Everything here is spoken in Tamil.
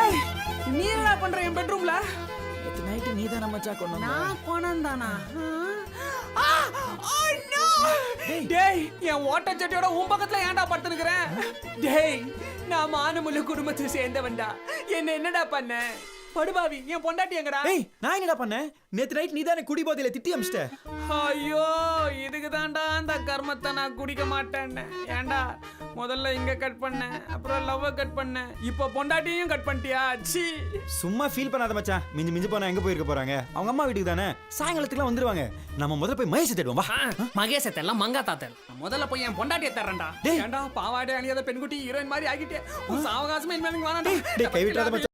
டேய் நீ என்ன பண்ற என் பெட்ரூம்ல? நேத்து நைட்டு நீ தானே மச்சான் கொண்டு வந்த. நான் கொண்டானா? டேய் என் ஓட்ட சட்டியோட உன் பக்கத்துல ஏன்டா படுத்துக்கிறேன்? டேய் நான் மானமுள்ள குடும்பத்தை சேர்ந்தவன்டா. என்னடா பண்ண? படுபாவி என் பொண்டாட்டி எங்கடா? ஏய் நான் என்னடா பண்ணேன்? நேத்து நைட் நீ தானே குடி போதையில திட்டி அமிச்சிட்ட. ஐயோ இதுக்கு தான்டா அந்த கர்மத்தை நான் குடிக்க மாட்டேன்னு. ஏன்டா முதல்ல இங்க கட் பண்ணேன், அப்புறம் லவ் கட் பண்ணேன், இப்போ பொண்டாட்டியும் கட் பண்ணிட்டியா? சி சும்மா ஃபீல் பண்ணாத மச்சான். மிஞ்சி மிஞ்சி போனா எங்க போயிருக்க போறாங்க? அவங்க அம்மா வீட்டுக்கு தானே. சாயங்காலத்துக்குலாம் வந்துருவாங்க. நம்ம முதல்ல போய் மகேஷ் தேடுவோம் வா. மகேஷ் எல்லாம் மங்கா தாத்தல். முதல்ல போய் என் பொண்டாட்டியை தர்றேன்டா. ஏன்டா பாவாடை அணியாத பெண்குட்டி ஹீரோயின் மாதிரி ஆகிட்டே சாவகாசமா இனிமேல் வாடா. டேய் கை விட்டுறாத மச்சான்.